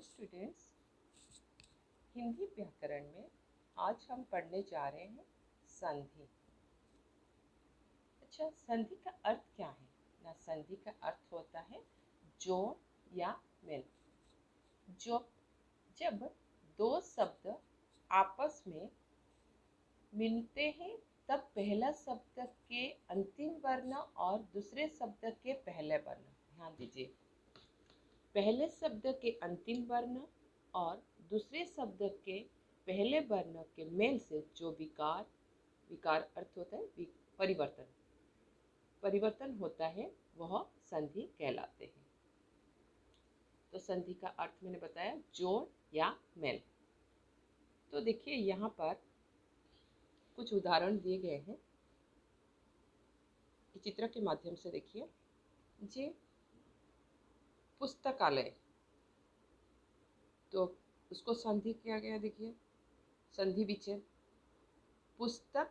Students, Hindi व्याकरण में आज हम पढ़ने जा रहे हैं संधि। अच्छा, संधि का अर्थ क्या है ना? संधि का अर्थ होता है जोड़ या मेल। जो जब दो शब्द आपस में मिलते हैं तब पहला शब्द के अंतिम वर्ण और दूसरे शब्द के पहले वर्ण, ध्यान दीजिए, पहले शब्द के अंतिम वर्ण और दूसरे शब्द के पहले वर्ण के मेल से जो विकार अर्थ होता है परिवर्तन होता है, वह संधि कहलाते हैं। तो संधि का अर्थ मैंने बताया जोड़ या मेल। तो देखिए यहाँ पर कुछ उदाहरण दिए गए हैं, चित्र के माध्यम से देखिए। जी, पुस्तकालय, तो उसको संधि किया गया। देखिए संधि विच्छेद, पुस्तक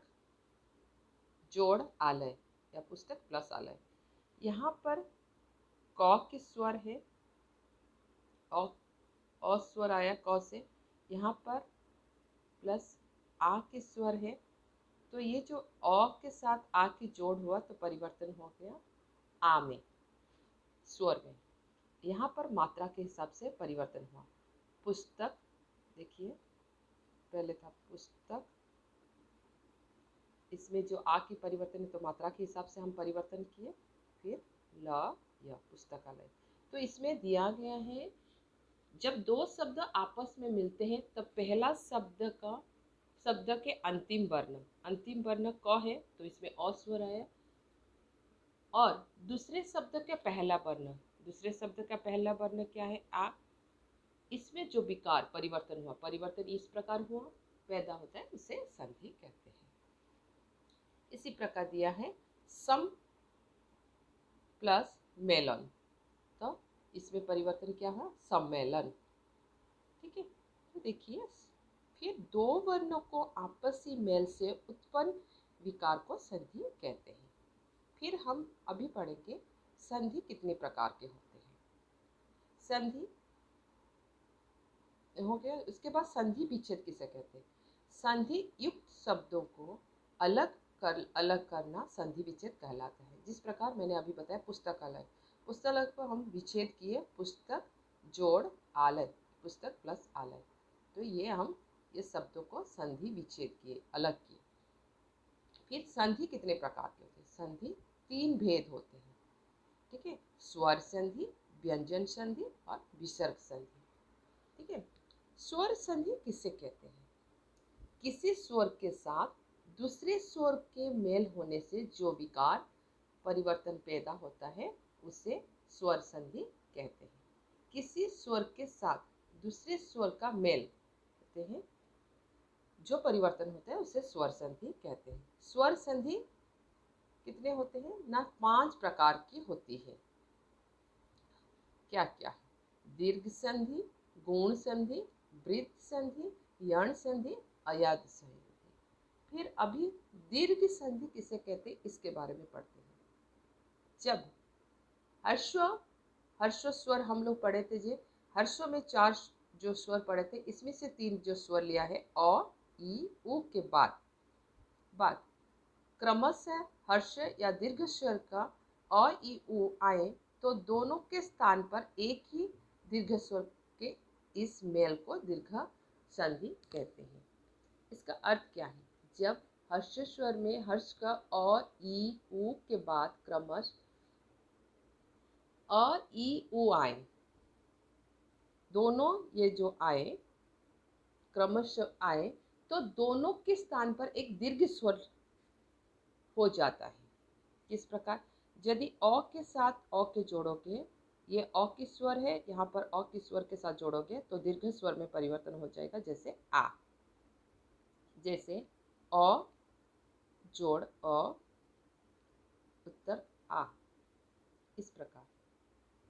जोड़ आलय या पुस्तक प्लस आलय। यहाँ पर क के स्वर है, अ स्वर आया क से, यहाँ पर प्लस आ के स्वर है, तो ये जो अ के साथ आ की जोड़ हुआ तो परिवर्तन हो गया आ में, स्वर में। यहाँ पर मात्रा के हिसाब से परिवर्तन हुआ। पुस्तक, देखिए पहले था पुस्तक, इसमें जो आ की परिवर्तन है तो मात्रा के हिसाब से हम परिवर्तन किए। फिर ल या पुस्तकालय। तो इसमें दिया गया है जब दो शब्द आपस में मिलते हैं तब पहला शब्द के अंतिम वर्ण क है तो इसमें अ स्वर आया, और दूसरे शब्द के पहला वर्ण क्या है? आ। इसमें जो विकार परिवर्तन इस प्रकार हुआ पैदा होता है, उसे संधि कहते हैं। इसी प्रकार दिया है सम प्लस मेलन, तो इसमें परिवर्तन क्या हुआ? सम्मेलन। ठीक है, तो देखिए फिर दो वर्णों को आपसी मेल से उत्पन्न विकार को संधि कहते हैं। फिर हम अभी पढ़ेंगे संधि कितने प्रकार के होते हैं। संधि हो गया, उसके बाद संधि विच्छेद किसे कहते हैं? संधि युक्त शब्दों को अलग करना संधि विच्छेद कहलाता है। जिस प्रकार मैंने अभी बताया पुस्तकालय को हम विच्छेद किए, पुस्तक जोड़ आलय, पुस्तक प्लस आलय, तो ये शब्दों को संधि विच्छेद किए, अलग किए। फिर संधि कितने प्रकार के होते हैं? संधि 3 भेद होते हैं। ठीक है, स्वर संधि, व्यंजन संधि और विसर्ग संधि। ठीक है, स्वर संधि किसे कहते हैं? किसी स्वर के साथ दूसरे स्वर के मेल होने से जो विकार परिवर्तन पैदा होता है उसे स्वर संधि कहते हैं। किसी स्वर के साथ दूसरे स्वर का मेल होते हैं, जो परिवर्तन होता है उसे स्वर संधि कहते हैं। स्वर संधि कितने होते हैं ना? 5 प्रकार की होती है। क्या क्या है? दीर्घ संधि, गुण संधि, वृत्त संधि, यण संधि, अयाद संधि। फिर अभी दीर्घ संधि किसे कहते हैं इसके बारे में पढ़ते हैं। जब हर्ष स्वर हम लोग पढ़े थे, जी हर्षों में 4 जो स्वर पढ़े थे, इसमें से 3 जो स्वर लिया है अ, ई, उ के बाद क्रमशः हर्ष या दीर्घ स्वर का अ, ई, उ आए तो दोनों के स्थान पर एक ही दीर्घ स्वर के इस मेल को दीर्घ संधि कहते हैं। इसका अर्थ क्या है? जब हर्ष स्वर में हर्ष का अ, ई, उ के बाद क्रमश अ, ई, उ आए, दोनों ये जो आए क्रमश आए तो दोनों के स्थान पर एक दीर्घ स्वर हो जाता है। किस प्रकार? यदि अ के साथ अ के जोड़ोगे, ये अ की स्वर है, यहाँ पर अ की स्वर के साथ जोड़ोगे तो दीर्घ स्वर में परिवर्तन हो जाएगा, जैसे आ, जैसे अ जोड़ अ उत्तर आ, इस प्रकार।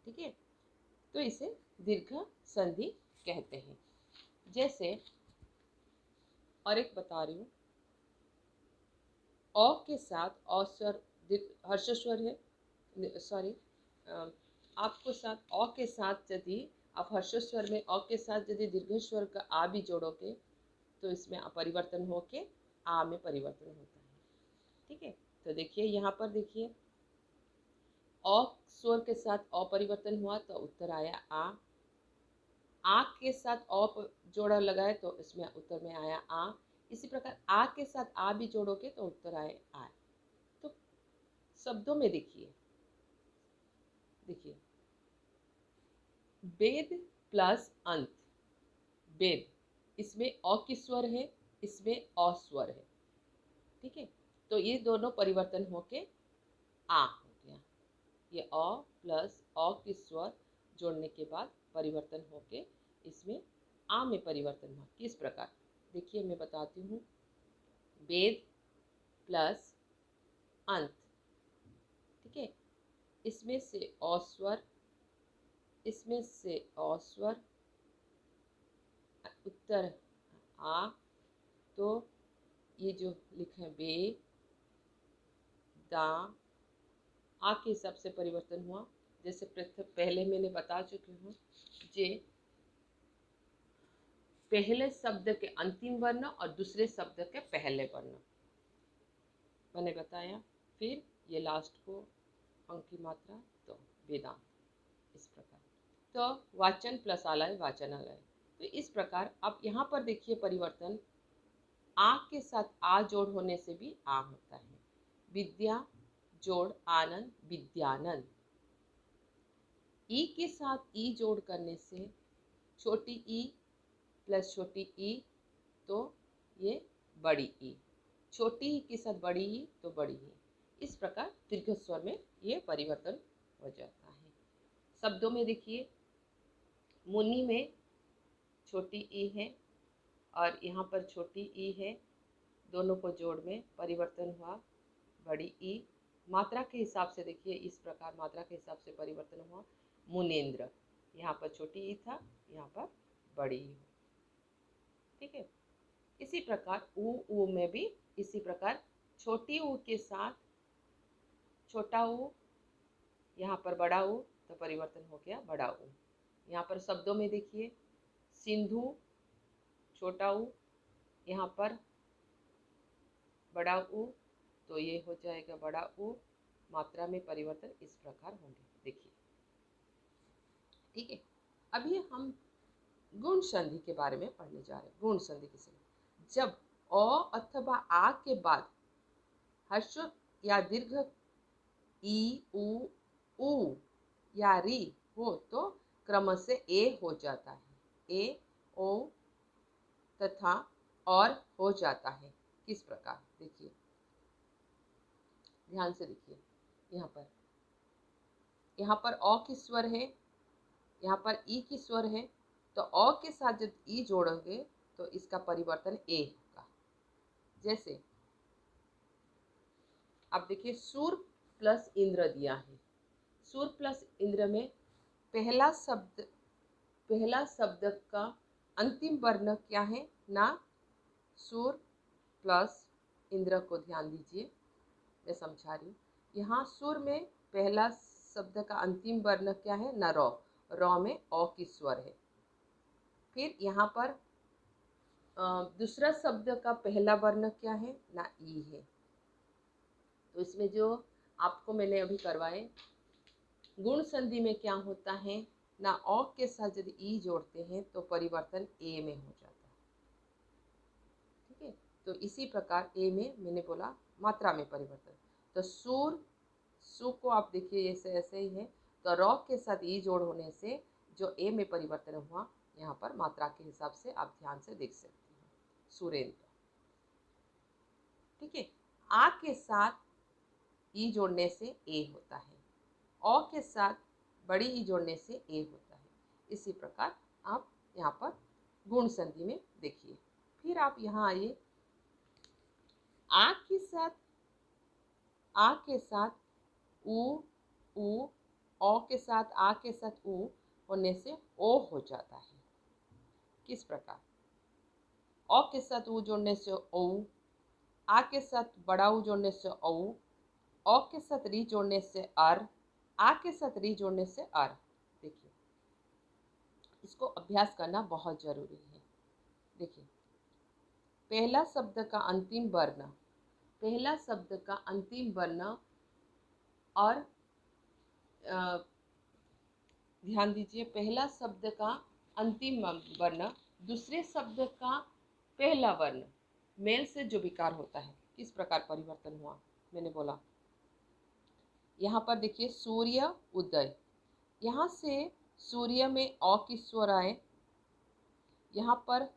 ठीक है, तो इसे दीर्घ संधि कहते हैं। जैसे और एक बता रही हूँ, अ के साथ अ स्वर हर्ष स्वर है, सॉरी आपको साथ अ के साथ यदि आप हर्षों स्वर में अ के साथ यदि दीर्घ स्वर का आ भी जोड़ोगे तो इसमें परिवर्तन होके आ में परिवर्तन होता है। ठीक है, तो देखिए यहाँ पर देखिए अ स्वर के साथ अपरिवर्तन हुआ तो उत्तर आया आ के साथ जोड़ा लगाए तो इसमें उत्तर में आया आ। इसी प्रकार आ के साथ आ भी जोड़ोगे तो उत्तर आए आ। तो शब्दों में देखिए वेद प्लस अंत, वेद, इसमें अ की स्वर है, इसमें अ स्वर है। ठीक है, तो ये दोनों परिवर्तन होके आ हो गया। ये अ प्लस अ की स्वर जोड़ने के बाद परिवर्तन होके इसमें आ में परिवर्तन हुआ। किस प्रकार देखिए मैं बताती हूँ। वेद प्लस अंत, ठीक है, इसमें से अ स्वर, इसमें से अ स्वर, उत्तर आ। तो ये जो लिखे वे दा आ के हिसाब से परिवर्तन हुआ। जैसे पहले मैंने बता चुकी हूँ जे पहले शब्द के अंतिम वर्ण और दूसरे शब्द के पहले वर्ण मैंने बताया। फिर ये लास्ट को अंक की मात्रा, तो वेदांत। इस प्रकार तो वाचन प्लस आलय वाचनालय। तो इस प्रकार अब यहाँ पर देखिए परिवर्तन आ के साथ आ जोड़ होने से भी आ होता है। विद्या जोड़ आनंद विद्यानंद। ई के साथ ई जोड़ करने से छोटी ई प्लस छोटी ई तो ये बड़ी ई, छोटी ई के साथ बड़ी ई तो बड़ी ई। इस प्रकार दीर्घ स्वर में ये परिवर्तन हो जाता है। शब्दों में देखिए मुनि में छोटी ई है और यहाँ पर छोटी ई है, दोनों को जोड़ में परिवर्तन हुआ बड़ी ई। मात्रा के हिसाब से देखिए इस प्रकार मात्रा के हिसाब से परिवर्तन हुआ मुनेन्द्र। यहाँ पर छोटी ई था, यहाँ पर बड़ी ई। ठीक है, इसी प्रकार ऊ में भी इसी प्रकार छोटी ऊ के साथ छोटा ऊ, यहाँ पर बड़ा ऊ तो परिवर्तन हो गया बड़ा ऊ। यहाँ पर शब्दों में देखिए सिंधु छोटा ऊ, यहाँ पर बड़ा ऊ तो ये हो जाएगा बड़ा ऊ। मात्रा में परिवर्तन इस प्रकार होंगे देखिए। ठीक है, अभी हम गुण संधि के बारे में पढ़ने जा रहे हैं। गुण संधि किसे, जब अ अथवा आ के बाद हर्ष या दीर्घ ई उ ऊ या री हो तो क्रम से ए हो जाता है। ए ओ तथा और हो जाता है। किस प्रकार देखिए, ध्यान से देखिए। यहाँ पर अ की स्वर है, यहाँ पर ई की स्वर है, तो अ के साथ जब ई जोड़ोगे तो इसका परिवर्तन ए होगा। जैसे अब देखिए सूर प्लस इंद्र दिया है। सूर प्लस इंद्र में पहला शब्द का अंतिम वर्ण क्या है ना, सूर प्लस इंद्र को ध्यान दीजिए, मैं समझा रही हूँ। यहाँ सूर में पहला शब्द का अंतिम वर्ण क्या है ना, रॉ। रॉ में अ की स्वर है। फिर यहाँ पर दूसरा शब्द का पहला वर्ण क्या है ना, ई है। तो इसमें जो आपको मैंने अभी करवाए गुण संधि में क्या होता है ना, अ के साथ यदि ई जोड़ते हैं तो परिवर्तन ए में हो जाता है। ठीक है, तो इसी प्रकार ए में मैंने बोला मात्रा में परिवर्तन। तो सूर, सु को आप देखिए ऐसे ऐसे ही है, तो रॉ के साथ ई जोड़ होने से जो ए में परिवर्तन हुआ, यहाँ पर मात्रा के हिसाब से आप ध्यान से देख सकते हैं सुरेंद्र। ठीक है, आ के साथ ई जोड़ने से ए होता है, अ के साथ बड़ी ई जोड़ने से ए होता है। इसी प्रकार आप यहाँ पर गुण संधि में देखिए। फिर आप यहाँ आइए, आ के साथ उ ऊ, अ के साथ आ के साथ उ होने से ओ हो जाता है। किस प्रकार, अ के साथ उ जोड़ने से ओ, आ के साथ बड़ा ऊ जोड़ने से औ, अ के साथ री जोड़ने से अर, आ के साथ री जोड़ने से अर। देखिए इसको अभ्यास करना बहुत जरूरी है। देखिए, पहला शब्द का अंतिम वर्ण, पहला शब्द का अंतिम वर्ण और ध्यान दीजिए, पहला शब्द का अंतिम वर्ण दूसरे शब्द का पहला वर्ण मेल से जो विकार होता है, किस प्रकार परिवर्तन हुआ मैंने बोला। यहाँ पर देखिए, सूर्य उदय, यहाँ से सूर्य में अ की स्वर आए, यहाँ पर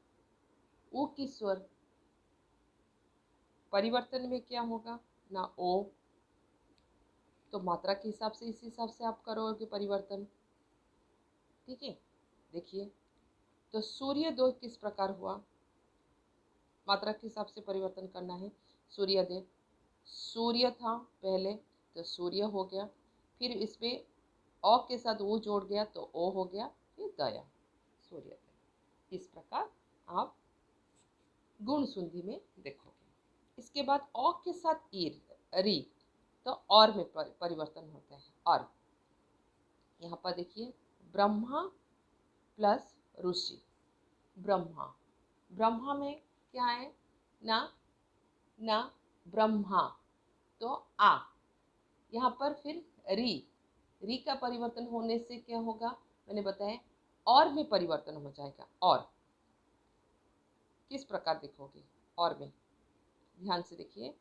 उ की स्वर, परिवर्तन में क्या होगा ना ओ, तो मात्रा के हिसाब से इस हिसाब से आप करोगे परिवर्तन। ठीक है, देखिए, तो सूर्य दो किस प्रकार हुआ, मात्रा के हिसाब से परिवर्तन करना है। सूर्योदय, सूर्य था पहले तो सूर्य हो गया, फिर इसमें अ के साथ ओ जोड़ गया तो ओ हो गया, फिर दया, सूर्योदय। इस प्रकार आप गुण संधि में देखोगे। इसके बाद अ के साथ ईर री, तो और में परिवर्तन होता है। और यहाँ पर देखिए, ब्रह्मा प्लस ऋषि, ब्रह्मा, ब्रह्मा में क्या है ना ना ब्रह्मा, तो आ, यहाँ पर फिर री, री का परिवर्तन होने से क्या होगा मैंने बताया, और में परिवर्तन हो जाएगा। और किस प्रकार देखोगे, और में ध्यान से देखिए,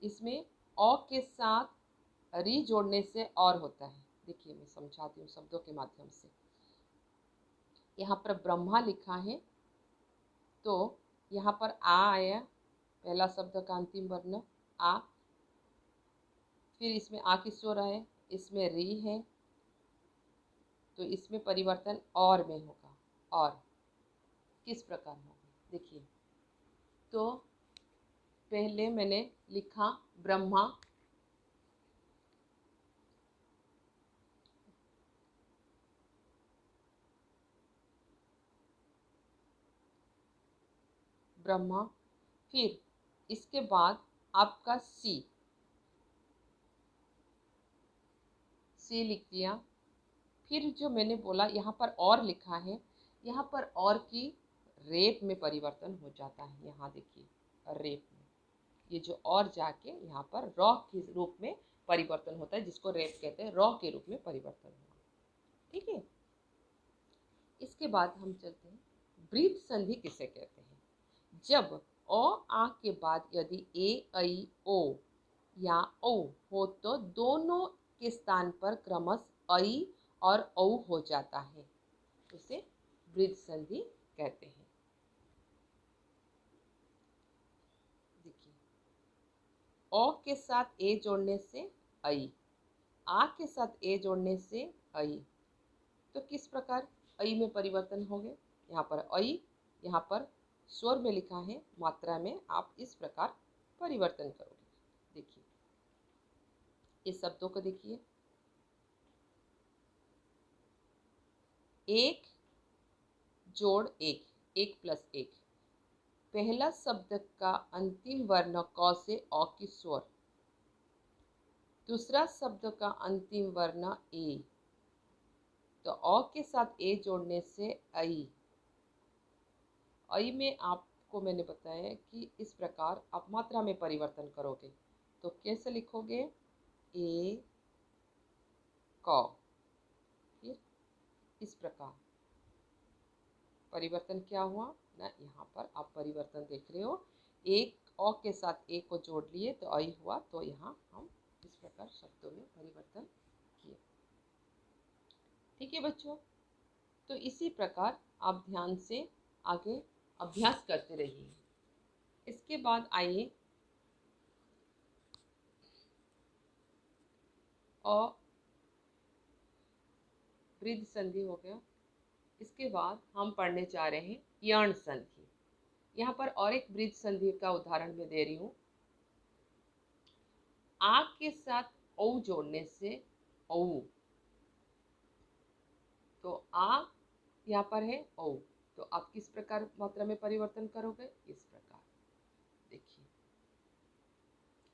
इसमें अ के साथ री जोड़ने से और होता है। देखिए, मैं समझाती हूँ शब्दों के माध्यम से। यहाँ पर ब्रह्मा लिखा है तो यहाँ पर आ आया, पहला शब्द का अंतिम वर्ण आ, फिर इसमें आ की स्वर है, इसमें री है, तो इसमें परिवर्तन और में होगा। और किस प्रकार होगा देखिए, तो पहले मैंने लिखा ब्रह्मा, ब्रह्मा, फिर इसके बाद आपका सी, सी लिख दिया। फिर जो मैंने बोला यहाँ पर और लिखा है, यहाँ पर और की रेप में परिवर्तन हो जाता है। यहाँ देखिए, रेप में ये जो और जाके यहाँ पर रॉ के रूप में परिवर्तन होता है, जिसको रेप कहते हैं, रॉ के रूप में परिवर्तन हुआ। ठीक है, इसके बाद हम चलते हैं, ब्रीथ संधि किसे कहते हैं। जब अ आ के बाद यदि ए ऐ ओ या औ हो तो दोनों के स्थान पर क्रमशः ऐ और औ हो जाता है, उसे ब्रीथ संधि कहते हैं। देखिए, अ के साथ ए जोड़ने से ऐ, आ के साथ ए जोड़ने से ऐ, तो किस प्रकार ऐ में परिवर्तन हो गए। यहाँ पर ऐ, यहाँ पर स्वर में लिखा है, मात्रा में आप इस प्रकार परिवर्तन करोगे। देखिए, इस शब्दों को देखिए, एक जोड़ एक, एक प्लस एक, पहला शब्द का अंतिम वर्ण क से अ की स्वर, दूसरा शब्द का अंतिम वर्ण ए, तो अ के साथ ए जोड़ने से ऐ। ऐ में आपको मैंने बताया कि इस प्रकार आप मात्रा में परिवर्तन करोगे, तो कैसे लिखोगे, ए क, फिर इस प्रकार परिवर्तन क्या हुआ ना, यहाँ पर आप परिवर्तन देख रहे हो, एक अ के साथ ए को जोड़ लिए तो ऐ हुआ, तो यहाँ हम इस प्रकार शब्दों में परिवर्तन किए। ठीक है बच्चों, तो इसी प्रकार आप ध्यान से आगे अभ्यास करते रहिए। इसके बाद आइए अ वृद्ध संधि हो गया। इसके बाद हम पढ़ने जा रहे हैं यण संधि। यहाँ पर और एक वृद्ध संधि का उदाहरण मैं दे रही हूँ। आ के साथ औ जोड़ने से औ, तो आ यहाँ पर है औ, तो आप किस प्रकार मात्रा में परिवर्तन करोगे, इस प्रकार देखिए,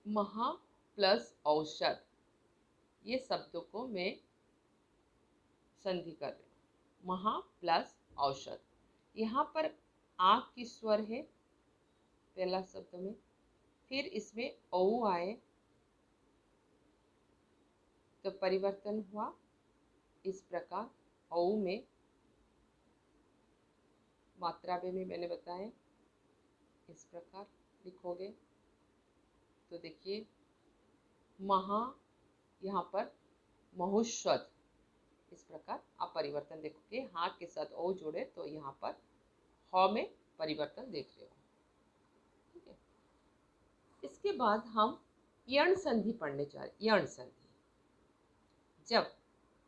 महा प्लस औषध, ये शब्दों को मैं संधि कर रही हूँ, महा प्लस औषध। यहाँ पर आ की स्वर है पहला शब्द में, फिर इसमें औ आए तो परिवर्तन हुआ इस प्रकार। औ में मात्रा में मैंने बताया इस प्रकार लिखोगे तो देखिए महा, यहाँ पर महुष्वद, इस प्रकार आप परिवर्तन देखोगे। हा के साथ ओ जोड़े तो यहाँ पर ह में परिवर्तन देख रहे हो। ठीक है, इसके बाद हम यण संधि पढ़ने जा रहे। यण संधि, जब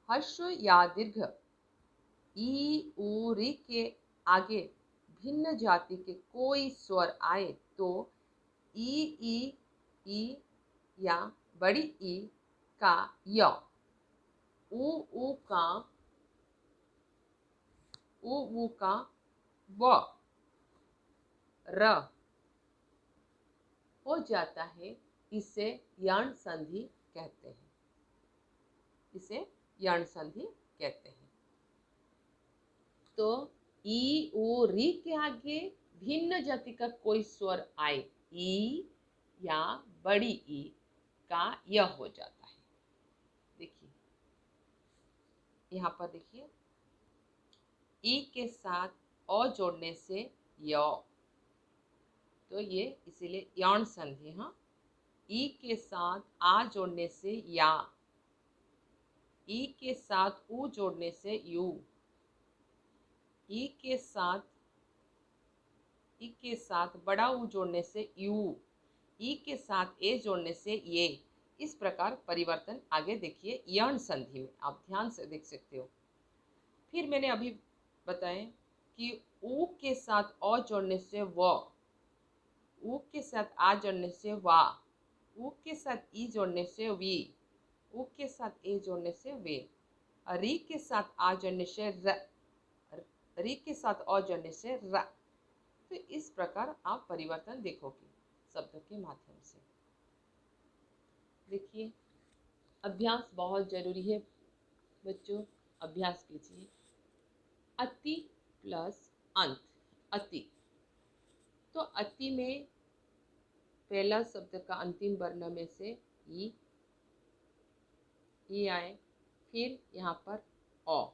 हर्ष या दीर्घ ई उ री के आगे भिन्न जाति के कोई स्वर आए तो ई या बड़ी ई का य, उ का उ का व, र हो जाता है। इसे यण संधि कहते हैं। इसे यण संधि कहते हैं। तो ई उ री के आगे भिन्न जाति का कोई स्वर आए, ई या बड़ी ई का य हो जाता है। देखिए यहाँ पर देखिए ई के साथ अ जोड़ने से य, तो ये इसीलिए यण संधि। हाँ, ई के साथ आ जोड़ने से या, ई के साथ उ जोड़ने से यू, ई के साथ बड़ा उ जोड़ने से यू, ई के साथ ए जोड़ने से ये। इस प्रकार परिवर्तन आगे देखिए यण संधि में आप ध्यान से देख सकते हो। फिर मैंने अभी बताया कि उ के साथ अ जोड़ने से व, उ के साथ आ जोड़ने से वा, उ के साथ ई जोड़ने से वी, उ के साथ ए जोड़ने से वे, री के साथ आ जोड़ने से र, री के साथ अ जोड़ने से र। तो इस प्रकार आप परिवर्तन देखोगे शब्दों के माध्यम से। देखिए अभ्यास बहुत जरूरी है बच्चों, अभ्यास कीजिए। अति प्लस अंत, अति। तो अति में पहला शब्द का अंतिम वर्ण में से ई आए, फिर यहाँ पर औ।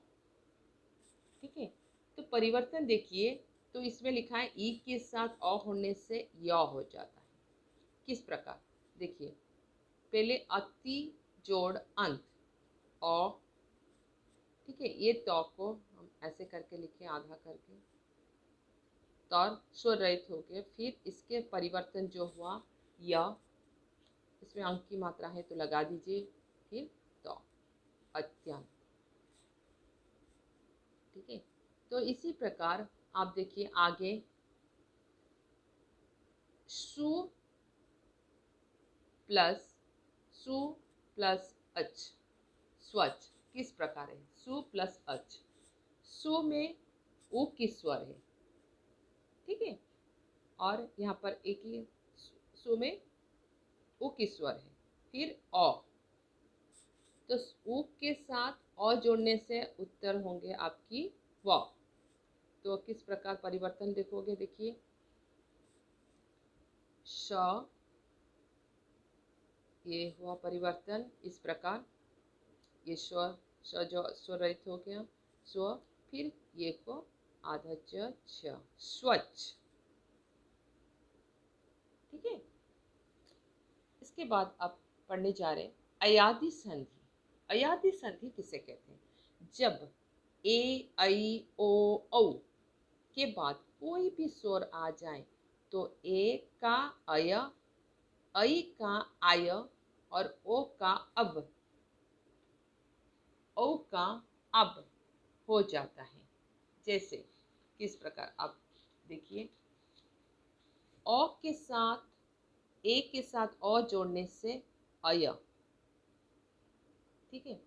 ठीक है, तो परिवर्तन देखिए तो इसमें लिखा है ई के साथ अ होने से य हो जाता है। किस प्रकार देखिए, पहले अति जोड़ अंत अ। ठीक है, ये तो को हम ऐसे करके लिखे आधा करके, तौर स्वर रहित हो गए। फिर इसके परिवर्तन जो हुआ य, इसमें अंक की मात्रा है तो लगा दीजिए, फिर तो अत्यंत। ठीक है, तो इसी प्रकार आप देखिए आगे सु प्लस अच, स्वच। किस प्रकार है? सु प्लस अच, सु में उ की स्वर है। ठीक है, और यहाँ पर एक ही सु में उ की स्वर है, फिर अ। तो उ के साथ अ जोड़ने से उत्तर होंगे आपकी व। तो किस प्रकार परिवर्तन देखोगे, देखिए श, ये हुआ परिवर्तन इस प्रकार। ये स्वर श जो स्वर रहित हो गया स्व, फिर ये को आधा च छ, स्वच्छ। ठीक है, इसके बाद आप पढ़ने जा रहे अयादि संधि। अयादि संधि किसे कहते हैं? जब ए ऐ ओ औ के बाद कोई भी स्वर आ जाए तो ए का अय, ऐ का आय और ओ का अब, औ का अब हो जाता है। जैसे किस प्रकार आप देखिए, औ के साथ ए के साथ अ जोड़ने से अय। ठीक है,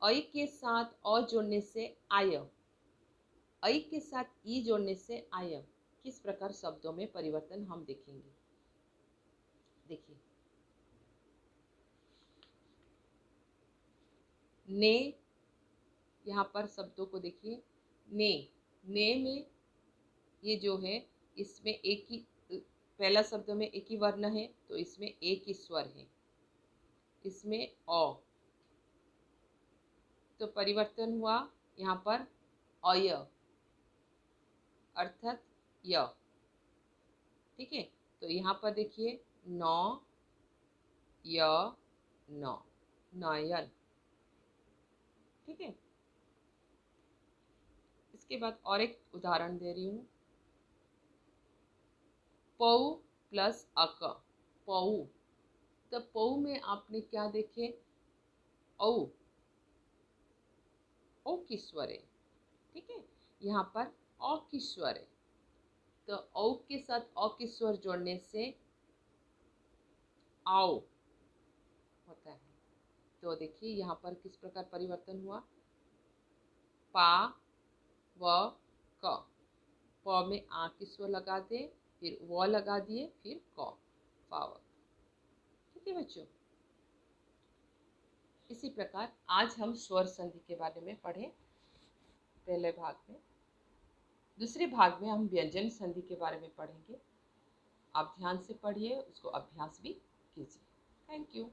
ऐ के साथ अ जोड़ने से आय, ऐ के साथ ई जोड़ने से आय। किस प्रकार शब्दों में परिवर्तन हम देखेंगे। देखिए ने, यहाँ पर शब्दों को देखिए, ने, ने में ये जो है इसमें एक ही, पहला शब्द में एक ही वर्ण है तो इसमें एक ही स्वर है, इसमें अ, तो परिवर्तन हुआ यहाँ पर अय अर्थात य। ठीक है, तो यहाँ पर देखिए नौ य न, नयन। ठीक है, इसके बाद और एक उदाहरण दे रही हूँ, पौ प्लस अक, पौ। तो पौ में आपने क्या देखे, औ, ओ की स्वर है। ठीक है, यहाँ पर अ की स्वर है, तो औ के साथ अ की स्वर जोड़ने से आओ होता है। तो देखिए यहाँ पर किस प्रकार परिवर्तन हुआ, पा व क, प में आ की स्वर लगा दे, फिर व लगा दिए, फिर क, पावक। ठीक है बच्चों, इसी प्रकार आज हम स्वर संधि के बारे में पढ़े पहले भाग में। दूसरे भाग में हम व्यंजन संधि के बारे में पढ़ेंगे। आप ध्यान से पढ़िए, उसको अभ्यास भी कीजिए। Thank you.